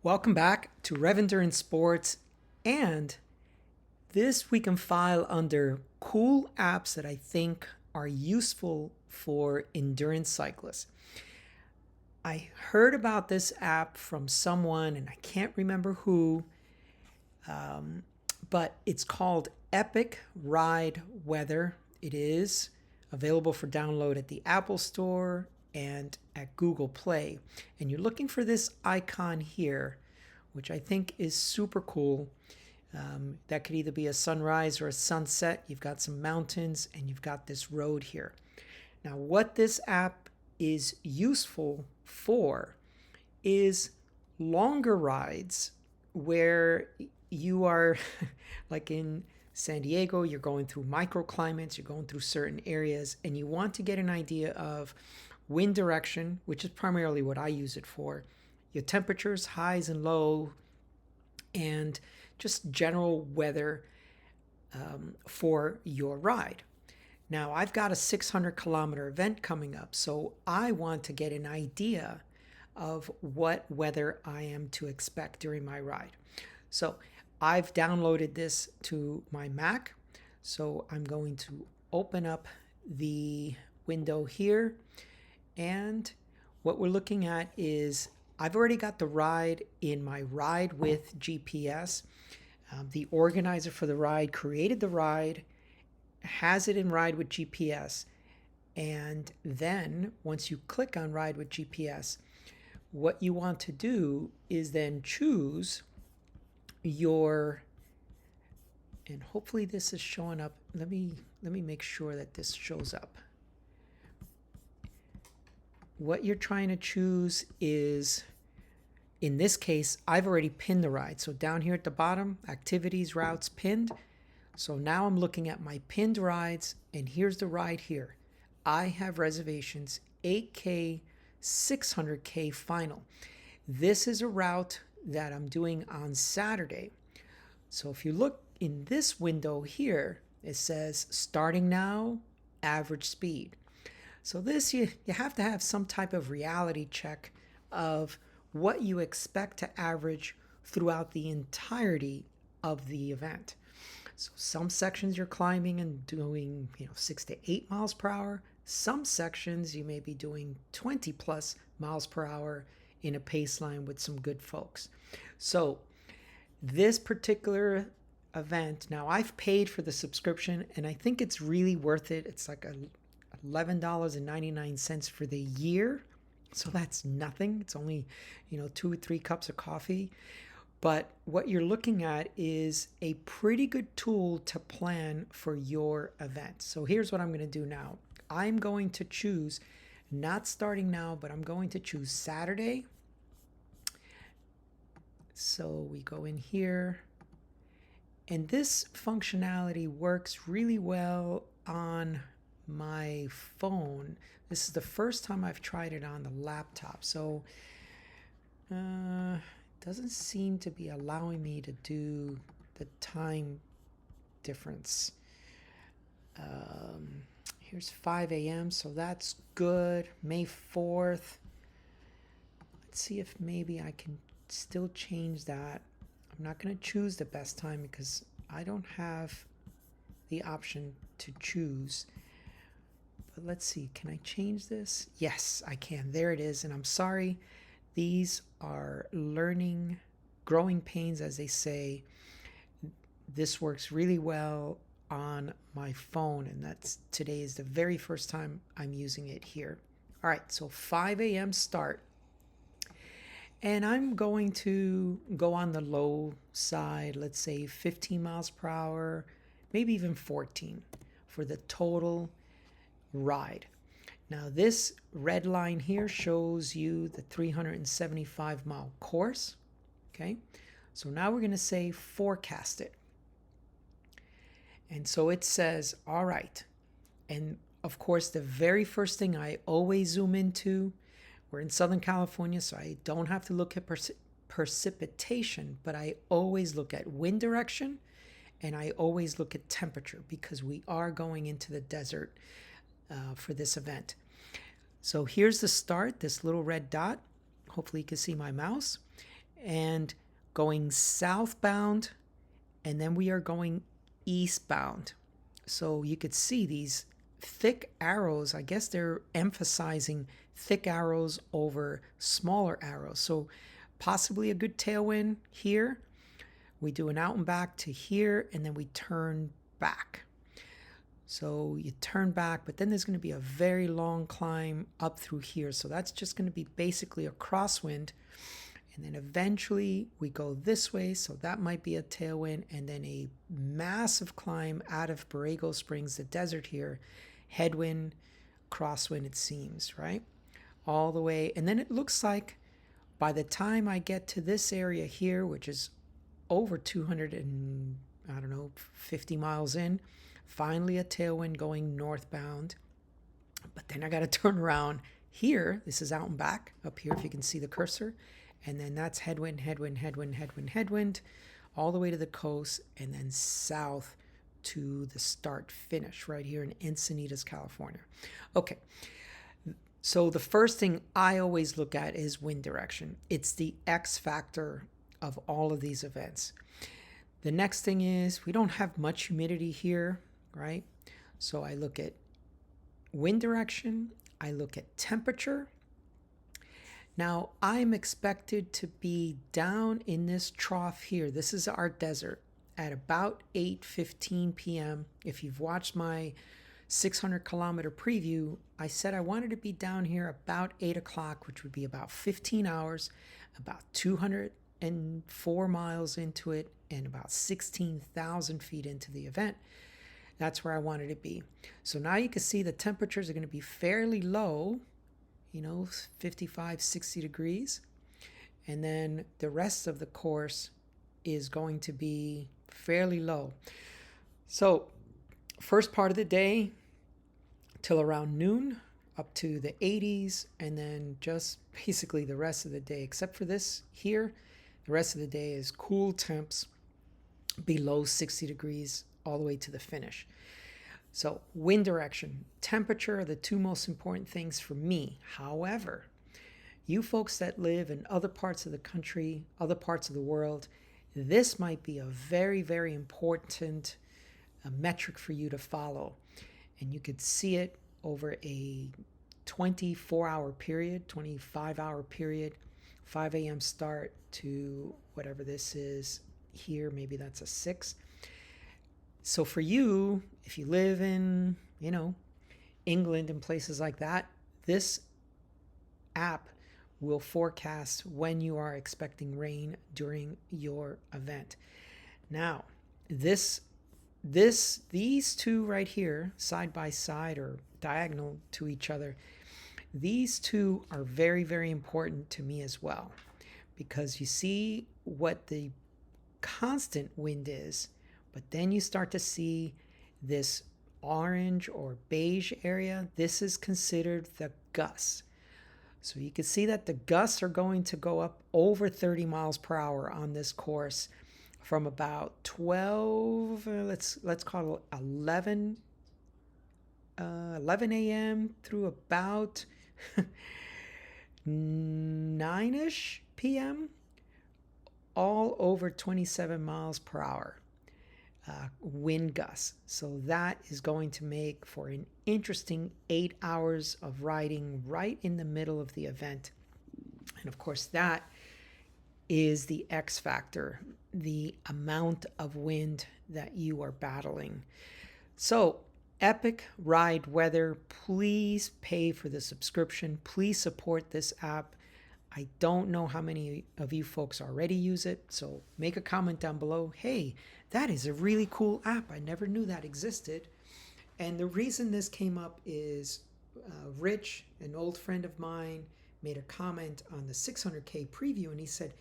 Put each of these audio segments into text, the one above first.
Welcome back to Rev Endurance Sports, and this we can file under cool apps that I think are useful for endurance cyclists. I heard about this app from someone, and I can't remember who, but it's called Epic Ride Weather. It is available for download at the Apple Store and at Google Play. And you're looking for this icon here, which I think is super cool. That could either be a sunrise or a sunset. You've got some mountains and you've got this road here. Now, what this app is useful for is longer rides where you are like in San Diego, you're going through microclimates, you're going through certain areas, and you want to get an idea of wind direction, which is primarily what I use it for, your temperatures, highs and low, and just general weather for your ride. Now, I've got a 600-kilometer event coming up, so I want to get an idea of what weather I am to expect during my ride. So I've downloaded this to my Mac, so I'm going to open up the window here, and what we're looking at is I've already got the ride in my Ride with GPS. The organizer for the ride created the ride, has it in Ride with GPS, and then once you click on Ride with GPS, what you want to do is then choose your, and hopefully this is showing up. Let me make sure that this shows up. What you're trying to choose is, in this case, I've already pinned the ride. So down here at the bottom, activities, routes, pinned. So now I'm looking at my pinned rides, and here's the ride here. I have reservations, 8K, 600K final. This is a route that I'm doing on Saturday. So if you look in this window here, it says starting now, average speed. So this, you have to have some type of reality check of what you expect to average throughout the entirety of the event. So some sections you're climbing and doing 6 to 8 miles per hour. Some sections you may be doing 20 plus miles per hour in a pace line with some good folks. So this particular event, now I've paid for the subscription and I think it's really worth it. It's like $11.99 for the year. So that's nothing. It's only 2 or 3 cups of coffee. But what you're looking at is a pretty good tool to plan for your event. So here's what I'm going to do now. I'm going to choose, not starting now, but I'm going to choose Saturday. So we go in here. And this functionality works really well on my phone. This is the first time I've tried it on the laptop. So doesn't seem to be allowing me to do the time difference. Here's 5 a.m. so that's good. May 4th. Let's see if maybe I can still change that. I'm not going to choose the best time because I don't have the option to choose. But let's see, can I change this? Yes, I can. There it is. And I'm sorry, these are growing pains, as they say. This works really well on my phone, and today is the very first time I'm using it here. All right, so 5 a.m. start. And I'm going to go on the low side, let's say 15 miles per hour, maybe even 14 for the total ride. Now this red line here shows you the 375-mile course. Okay, so now we're going to say forecast it. And so it says, all right. And of course, the very first thing I always zoom into, we're in Southern California, so I don't have to look at precipitation, but I always look at wind direction and I always look at temperature because we are going into the desert for this event. So here's the start, this little red dot. Hopefully you can see my mouse. and going southbound, and then we are going eastbound. So you could see these thick arrows. I guess they're emphasizing thick arrows over smaller arrows. So possibly a good tailwind here. We do an out and back to here, and then we turn back. So you turn back, but then there's going to be a very long climb up through here. So that's just going to be basically a crosswind. And then eventually we go this way, so that might be a tailwind, and then a massive climb out of Borrego Springs, the desert here, headwind, crosswind it seems, right? All the way, and then it looks like by the time I get to this area here, which is over 200 and, I don't know, 50 miles in, finally a tailwind going northbound. But then I got to turn around here. This is out and back up here, if you can see the cursor. And then that's headwind, headwind, headwind, headwind, headwind, all the way to the coast, and then south to the start finish right here in Encinitas, California. Okay, so the first thing I always look at is wind direction. It's the X factor of all of these events. The next thing is we don't have much humidity here, right? So I look at wind direction, I look at temperature. Now, I'm expected to be down in this trough here. This is our desert at about 8:15 p.m. If you've watched my 600 kilometer preview, I said I wanted to be down here about 8 o'clock, which would be about 15 hours, about 204 miles into it, and about 16,000 feet into the event. That's where I wanted to be. So now you can see the temperatures are going to be fairly low, 55, 60 degrees. And then the rest of the course is going to be fairly low. So first part of the day till around noon, up to the 80s, and then just basically the rest of the day, except for this here, the rest of the day is cool temps below 60 degrees all the way to the finish. So wind direction, temperature are the two most important things for me. However, you folks that live in other parts of the country, other parts of the world, this might be a very, very important metric for you to follow. And you could see it over a 24-hour period, 25-hour period, 5 a.m. start to whatever this is here, maybe that's a 6. So for you, if you live in, England and places like that, this app will forecast when you are expecting rain during your event. Now, these two right here, side by side or diagonal to each other, these two are very, very important to me as well, because you see what the constant wind is, but then you start to see this orange or beige area. This is considered the gusts. So you can see that the gusts are going to go up over 30 miles per hour on this course from about 12, let's call it 11 a.m. through about 9-ish p.m., all over 27 miles per hour wind gusts. So that is going to make for an interesting 8 hours of riding right in the middle of the event. And of course, that is the X factor, the amount of wind that you are battling. So, Epic Ride Weather, please pay for the subscription. Please support this app. I don't know how many of you folks already use it, so make a comment down below. Hey, that is a really cool app. I never knew that existed. And the reason this came up is Rich, an old friend of mine, made a comment on the 600K preview, and he said,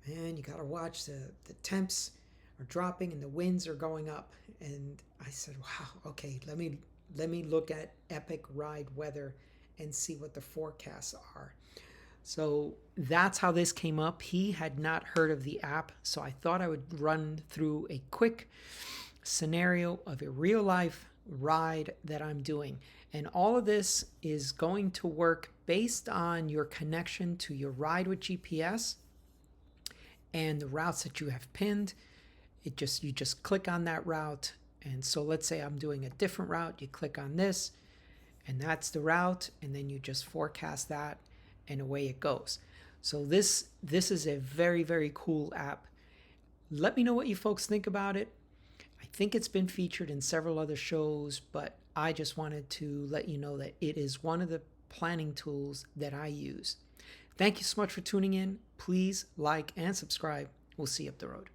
man, you got to watch the temps are dropping and the winds are going up. And I said, wow, okay, let me look at Epic Ride Weather and see what the forecasts are. So that's how this came up. He had not heard of the app, so I thought I would run through a quick scenario of a real life ride that I'm doing. And all of this is going to work based on your connection to your Ride with GPS and the routes that you have pinned. You just click on that route. And so let's say I'm doing a different route. You click on this, and that's the route, and then you just forecast that, and away it goes. So this is a very, very cool app. Let me know what you folks think about it. I think it's been featured in several other shows, but I just wanted to let you know that it is one of the planning tools that I use. Thank you so much for tuning in. Please like and subscribe. We'll see you up the road.